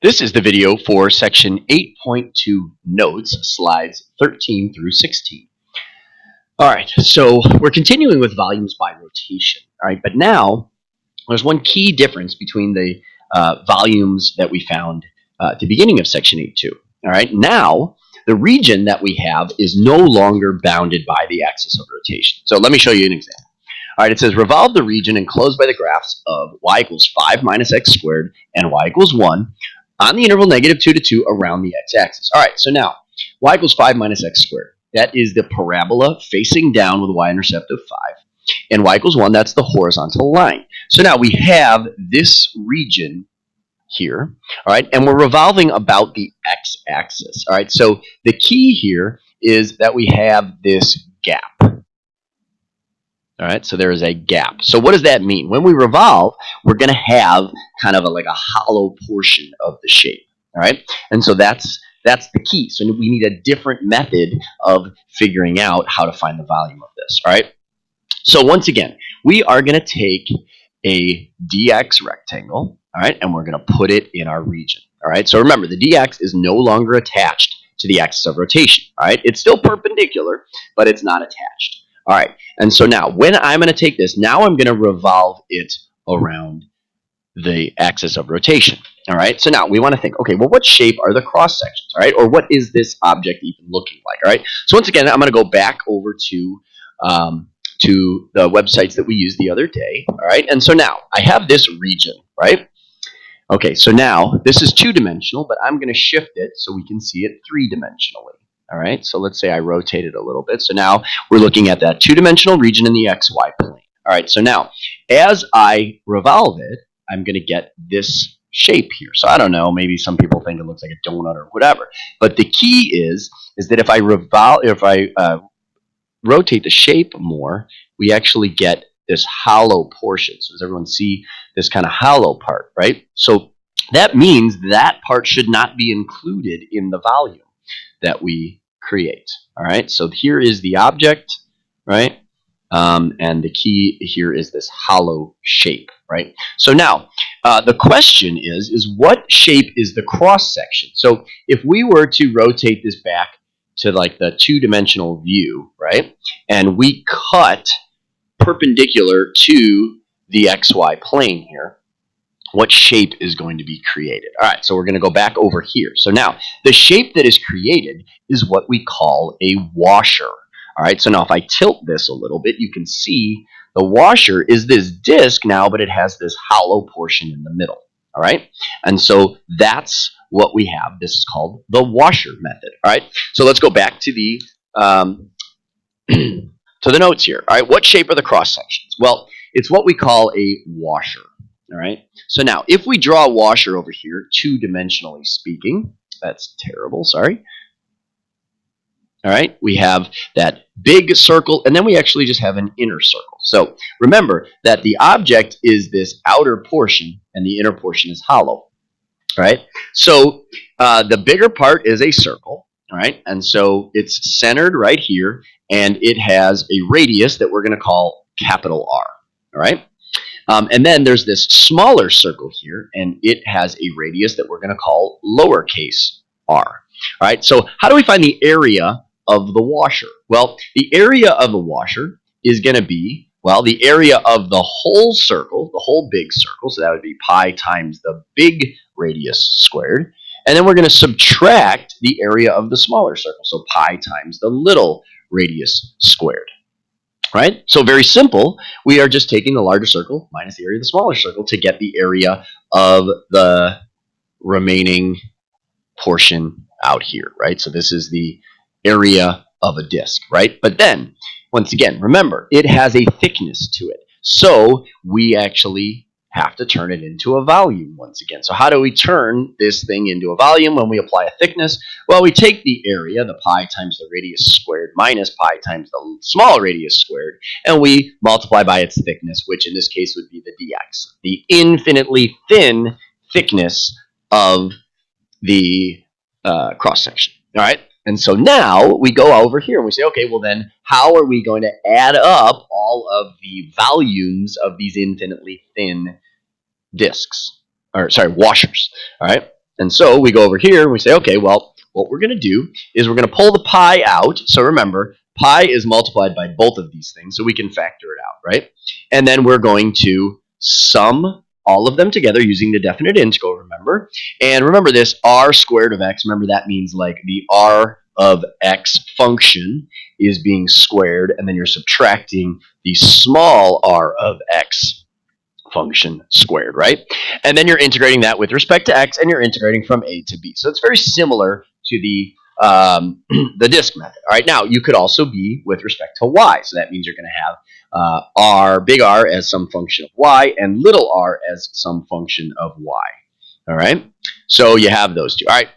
This is the video for section 8.2 notes, slides 13 through 16. All right, so we're continuing with volumes by rotation. All right, but now there's one key difference between the volumes that we found at the beginning of section 8.2. All right, now the region that we have is no longer bounded by the axis of rotation. So let me show you an example. All right, it says revolve the region enclosed by the graphs of y equals 5 minus x squared and y equals 1 on the interval negative 2 to 2 around the x-axis. All right, so now y equals 5 minus x squared. That is the parabola facing down with a y-intercept of 5. And y equals 1, that's the horizontal line. So now we have this region here, all right, and we're revolving about the x-axis. All right, so the key here is that we have this gap. All right, so there is a gap. So what does that mean? When we revolve, we're going to have kind of like a hollow portion of the shape. All right, and so that's the key. So we need a different method of figuring out how to find the volume of this. All right, so once again, we are going to take a dx rectangle, all right, and we're going to put it in our region. All right, so remember, the dx is no longer attached to the axis of rotation. All right, it's still perpendicular, but it's not attached. All right, and so now when I'm going to take this, now I'm going to revolve it around the axis of rotation. All right, so now we want to think, okay, well, what shape are the cross sections? All right, or what is this object even looking like? All right, so once again, I'm going to go back over to the websites that we used the other day. All right, and so now I have this region, right? Okay, so now this is two-dimensional, but I'm going to shift it so we can see it three-dimensionally. All right, so let's say I rotate it a little bit. So now we're looking at that two-dimensional region in the xy plane. All right, so now as I revolve it, I'm going to get this shape here. So I don't know, maybe some people think it looks like a donut or whatever. But the key is that if I rotate the shape more, we actually get this hollow portion. So does everyone see this kind of hollow part, right? So that means that part should not be included in the volume that we create. All right, so here is the object, right? And the key here is this hollow shape, right? So now the question is what shape is the cross section? So if we were to rotate this back to like the two-dimensional view, right? And we cut perpendicular to the xy plane here, what shape is going to be created? All right, so we're going to go back over here. So now the shape that is created is what we call a washer. All right, so now if I tilt this a little bit, you can see the washer is this disc now, but it has this hollow portion in the middle. All right, and so that's what we have. This is called the washer method. All right, so let's go back to the to the notes here. All right, what shape are the cross sections? Well, it's what we call a washer. All right, so now if we draw a washer over here, two-dimensionally speaking, that's terrible, sorry. All right, we have that big circle, and then we actually just have an inner circle. So remember that the object is this outer portion, and the inner portion is hollow. All right, so the bigger part is a circle. All right, and so it's centered right here, and it has a radius that we're going to call capital R. All right. And then there's this smaller circle here, and it has a radius that we're going to call lowercase r. All right, so how do we find the area of the washer? Well, the area of the washer is going to be, well, the area of the whole circle, the whole big circle, so that would be pi times the big radius squared. And then we're going to subtract the area of the smaller circle, so pi times the little radius squared. Right? So very simple. We are just taking the larger circle minus the area of the smaller circle to get the area of the remaining portion out here, right? So this is the area of a disk, right? But then, once again, remember, it has a thickness to it. So we actually have to turn it into a volume once again. So how do we turn this thing into a volume when we apply a thickness? Well, we take the area, the pi times the radius squared minus pi times the small radius squared, and we multiply by its thickness, which in this case would be the dx, the infinitely thin thickness of the cross section. All right. And so now we go over here and we say, okay, well then how are we going to add up all of the volumes of these infinitely thin discs, or sorry, washers? All right. And so we go over here and we say, okay, well, what we're going to do is we're going to pull the pi out. So remember, pi is multiplied by both of these things, so we can factor it out, right? And then we're going to sum all of them together using the definite integral, remember? And remember this, r squared of x, remember that means like the r of x function is being squared, and then you're subtracting the small r of x function squared, right? And then you're integrating that with respect to x, and you're integrating from a to b. So it's very similar to the the disk method. All right, now you could also be with respect to y. So that means you're going to have r, big R as some function of y, and little r as some function of y. All right, so you have those two. All right,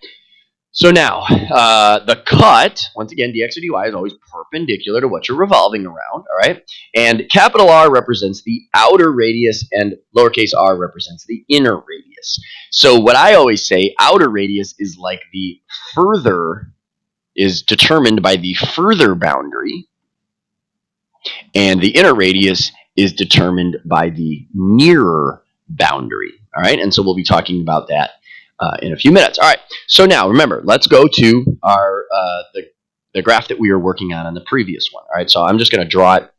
so now, the cut, once again, dx or dy is always perpendicular to what you're revolving around, all right? And capital R represents the outer radius and lowercase r represents the inner radius. So what I always say, outer radius is like the further, is determined by the further boundary, and the inner radius is determined by the nearer boundary, all right? And so we'll be talking about that in a few minutes. All right, so now remember, let's go to our the graph that we were working on the previous one. All right, so I'm just going to draw it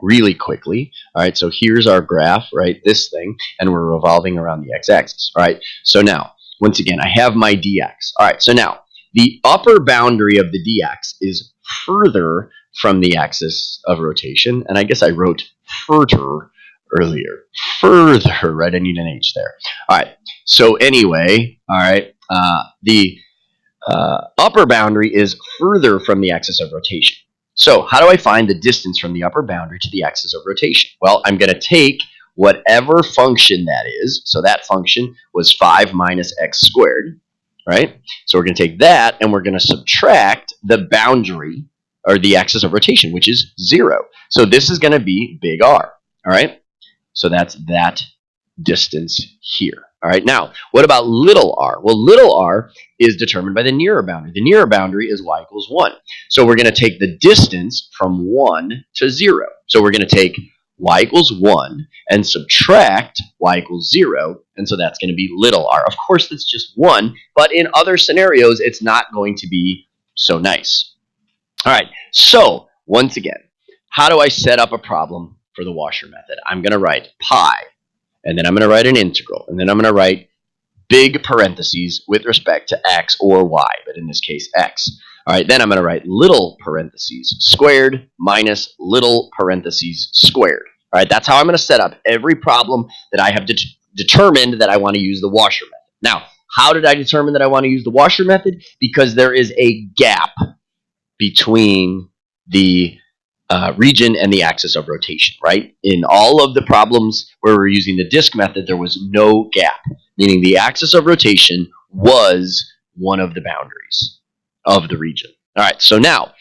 really quickly. All right, so here's our graph, right, this thing, and we're revolving around the x-axis. All right, so now, once again, I have my dx. All right, so now, the upper boundary of the dx is further from the axis of rotation, and I guess I wrote further earlier. Further, right? I need an H there. All right. So anyway, all right, the upper boundary is further from the axis of rotation. So how do I find the distance from the upper boundary to the axis of rotation? Well, I'm going to take whatever function that is. So that function was 5 minus x squared, right? So we're going to take that and we're going to subtract the boundary or the axis of rotation, which is 0. So this is going to be big R, all right? So that's that distance here. All right, now, what about little r? Well, little r is determined by the nearer boundary. The nearer boundary is y equals 1. So we're going to take the distance from 1 to 0. So we're going to take y equals 1 and subtract y equals 0, and so that's going to be little r. Of course, that's just 1, but in other scenarios, it's not going to be so nice. All right, so once again, how do I set up a problem for the washer method? I'm going to write pi, and then I'm going to write an integral, and then I'm going to write big parentheses with respect to x or y, but in this case, x. All right, then I'm going to write little parentheses squared minus little parentheses squared. All right, that's how I'm going to set up every problem that I have determined that I want to use the washer method. Now, how did I determine that I want to use the washer method? Because there is a gap between the region and the axis of rotation, right? In all of the problems where we're using the disk method, there was no gap, meaning the axis of rotation was one of the boundaries of the region. All right, so now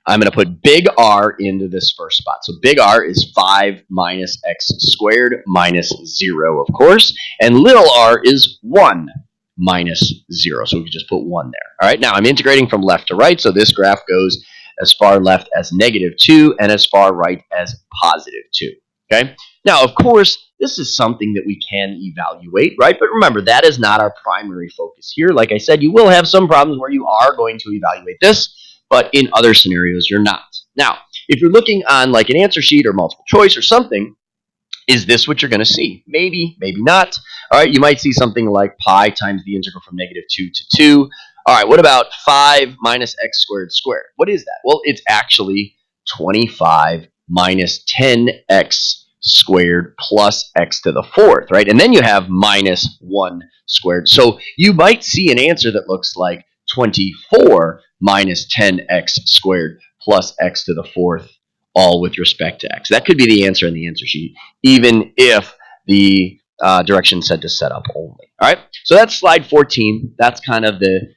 I'm going to put big R into this first spot. So big R is 5 minus x squared minus 0, of course, and little r is 1 minus 0. So we can just put 1 there. All right, now I'm integrating from left to right, so this graph goes as far left as -2 and as far right as +2. Okay? Now, of course, this is something that we can evaluate, right? But remember, that is not our primary focus here. Like I said, you will have some problems where you are going to evaluate this, but in other scenarios, you're not. Now, if you're looking on like an answer sheet or multiple choice or something, is this what you're going to see? Maybe, maybe not. All right, you might see something like pi times the integral from -2 to 2. All right, what about 5 minus x squared squared? What is that? Well, it's actually 25 minus 10x squared plus x to the 4th, right? And then you have minus 1 squared. So you might see an answer that looks like 24 minus 10x squared plus x to the 4th, all with respect to x. That could be the answer in the answer sheet, even if the direction said to set up only. All right, so that's slide 14. That's kind of the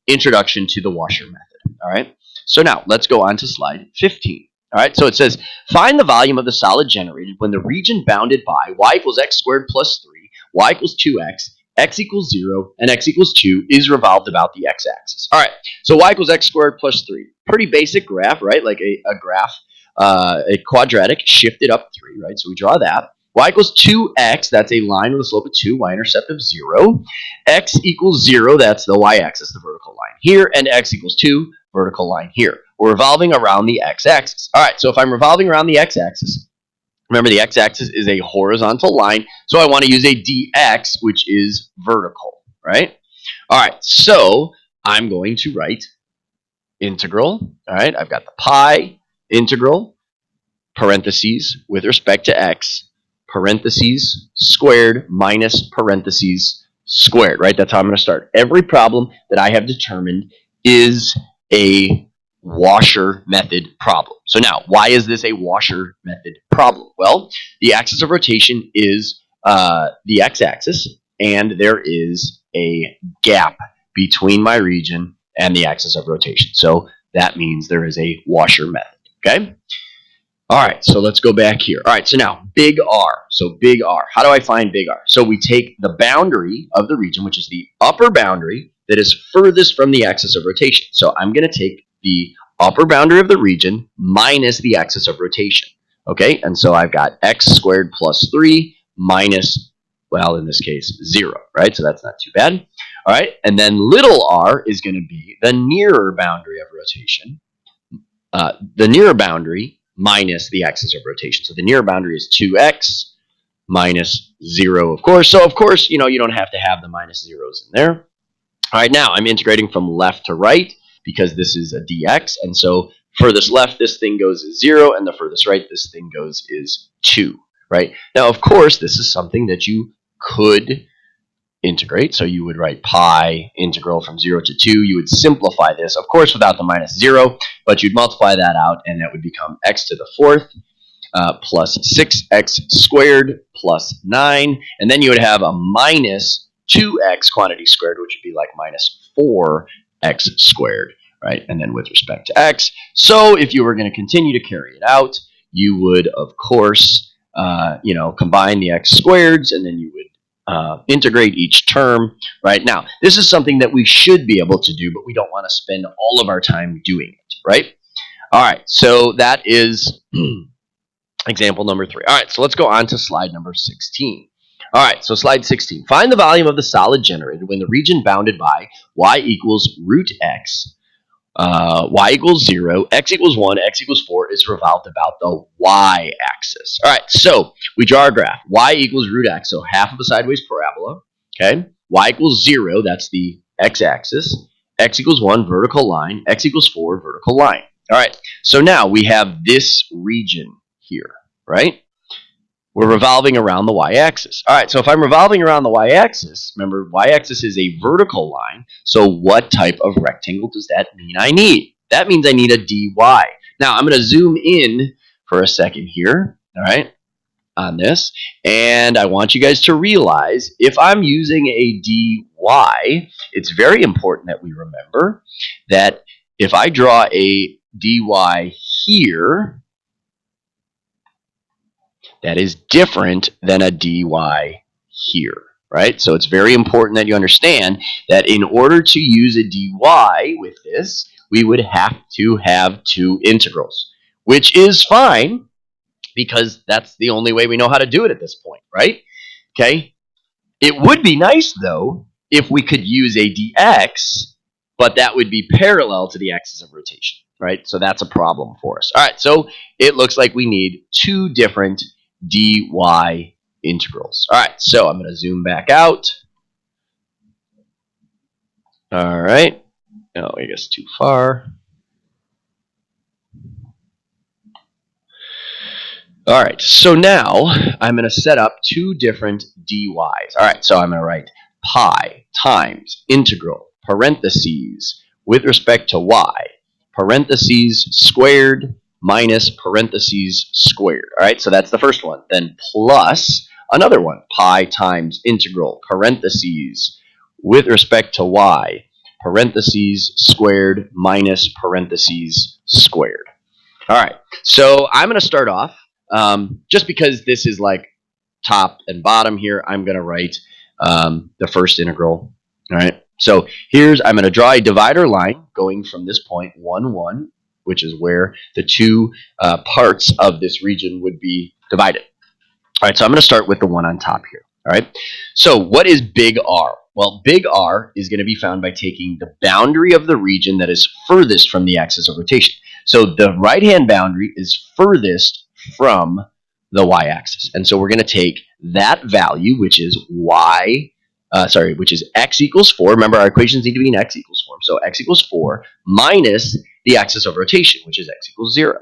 introduction to the washer method. All right, so now let's go on to slide 15. All right, so it says, find the volume of the solid generated when the region bounded by y equals x squared plus 3, y equals 2x, x equals 0, and x equals 2 is revolved about the x-axis. All right, so y equals x squared plus 3. Pretty basic graph, right? Like a graph, a quadratic shifted up 3, right? So we draw that. y equals 2x, that's a line with a slope of 2, y-intercept of 0. X equals 0, that's the y-axis, the vertical line here, and x equals 2, vertical line here. We're revolving around the x-axis. All right, so if I'm revolving around the x-axis, remember the x-axis is a horizontal line, so I want to use a dx, which is vertical, right? All right, so I'm going to write integral. All right, I've got the pi integral, parentheses, with respect to x, parentheses, squared, minus parentheses, squared, right? That's how I'm going to start. Every problem that I have determined is a washer method problem. So now, why is this a washer method problem? Well, the axis of rotation is the x-axis, and there is a gap between my region and the axis of rotation. So that means there is a washer method, okay? All right, so let's go back here. All right, so now big R. So big R. How do I find big R? So we take the boundary of the region, which is the upper boundary that is furthest from the axis of rotation. So I'm going to take the upper boundary of the region minus the axis of rotation. Okay, and so I've got x squared plus 3 minus, well, in this case, 0, right? So that's not too bad. All right, and then little r is going to be the nearer boundary of rotation. The nearer boundary minus the axis of rotation. So the nearer boundary is 2x minus 0, of course. So, of course, you don't have to have the minus zeros in there. All right, now I'm integrating from left to right because this is a dx. And so furthest left, this thing goes is 0, and the furthest right, this thing goes is 2, right? Now, of course, this is something that you could integrate. So you would write pi integral from 0 to 2. You would simplify this, of course, without the minus 0, but you'd multiply that out, and that would become x to the 4th plus 6x squared plus 9. And then you would have a minus 2x quantity squared, which would be like minus 4x squared, right? And then with respect to x. So if you were going to continue to carry it out, you would, of course, combine the x squareds, and then you would integrate each term, right? Now, this is something that we should be able to do, but we don't want to spend all of our time doing it, right? All right, so that is example number 3. All right, so let's go on to slide number 16. All right, so slide 16. Find the volume of the solid generated when the region bounded by y equals root x, y equals 0, x equals 1, x equals 4 is revolved about the y-axis. All right, so we draw our graph. Y equals root x, so half of a sideways parabola. Okay, y equals 0, that's the x-axis. X equals 1, vertical line. X equals 4, vertical line. All right, so now we have this region here, right? We're revolving around the y-axis. All right, so if I'm revolving around the y-axis, remember, y-axis is a vertical line, so what type of rectangle does that mean I need? That means I need a dy. Now, I'm going to zoom in for a second here, all right, on this, and I want you guys to realize if I'm using a dy, it's very important that we remember that if I draw a dy here, that is different than a dy here, right? So it's very important that you understand that in order to use a dy with this, we would have to have two integrals, which is fine because that's the only way we know how to do it at this point, right? Okay. It would be nice, though, if we could use a dx, but that would be parallel to the axis of rotation, right? So that's a problem for us. All right, so it looks like we need two different dy integrals. All right, so I'm going to zoom back out. All right. Oh, I guess too far. All right, so now I'm going to set up two different dy's. All right, so I'm going to write pi times integral, parentheses, with respect to y, parentheses squared minus parentheses squared. All right, so that's the first one. Then plus another one, pi times integral, parentheses, with respect to y, parentheses squared minus parentheses squared. All right, so I'm going to start off, just because this is like top and bottom here, I'm going to write the first integral. All right, so I'm going to draw a divider line going from this point, 1, 1, which is where the two parts of this region would be divided. All right, so I'm going to start with the one on top here. All right, so what is big R? Well, big R is going to be found by taking the boundary of the region that is furthest from the axis of rotation. So the right-hand boundary is furthest from the y-axis. And so we're going to take that value, which is which is x equals 4. Remember, our equations need to be in x equals form. So x equals 4 minus the axis of rotation, which is x equals 0.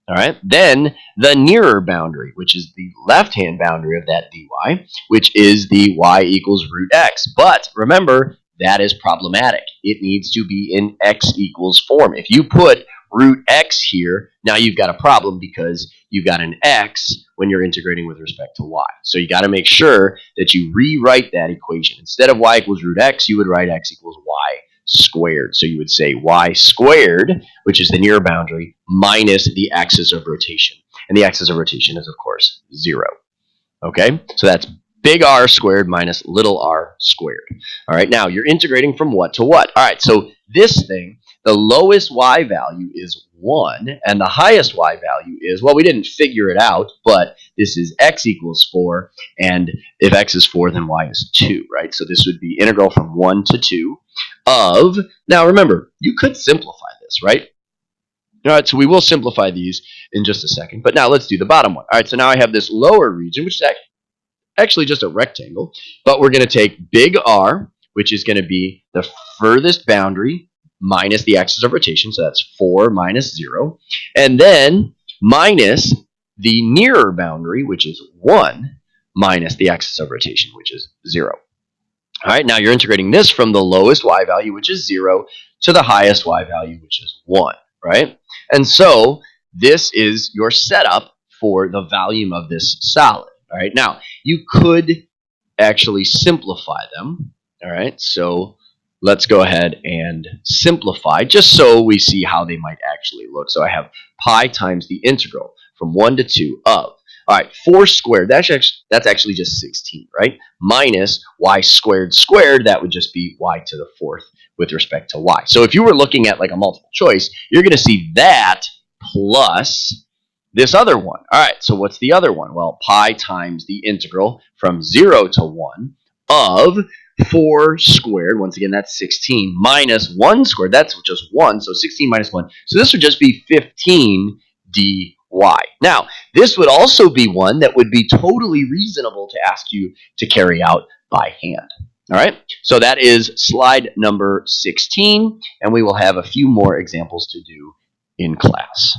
All right. Then the nearer boundary, which is the left-hand boundary of that dy, which is the y equals root x. But remember, that is problematic. It needs to be in x equals form. If you put root x here, now you've got a problem because you've got an x when you're integrating with respect to y. So you got to make sure that you rewrite that equation. Instead of y equals root x, you would write x equals y squared. So you would say y squared, which is the near boundary, minus the axis of rotation. And the axis of rotation is, of course, 0. Okay? So that's big R squared minus little r squared. All right, now you're integrating from what to what? All right, so this thing, the lowest y value is 1, and the highest y value is, well, we didn't figure it out, but this is x equals 4, and if x is 4, then y is 2, right? So this would be integral from 1 to 2 of, now remember, you could simplify this, right? All right, so we will simplify these in just a second, but now let's do the bottom one. All right, so now I have this lower region, which is actually just a rectangle, but we're going to take big R, which is going to be the furthest boundary minus the axis of rotation, so that's 4 minus 0, and then minus the nearer boundary, which is 1, minus the axis of rotation, which is 0. All right, now you're integrating this from the lowest y value, which is 0, to the highest y value, which is 1, right? And so this is your setup for the volume of this solid. All right, now you could actually simplify them. All right, so let's go ahead and simplify just so we see how they might actually look. So I have pi times the integral from 1 to 2 of, all right, 4 squared, that's actually just 16, right? Minus y squared squared, that would just be y to the 4th with respect to y. So if you were looking at like a multiple choice, you're going to see that plus this other one. All right, so what's the other one? Well, pi times the integral from 0 to 1 of 4 squared, once again, that's 16, minus 1 squared, that's just 1, so 16 minus 1. So this would just be 15 dy. Now, this would also be one that would be totally reasonable to ask you to carry out by hand. All right, so that is slide number 16, and we will have a few more examples to do in class.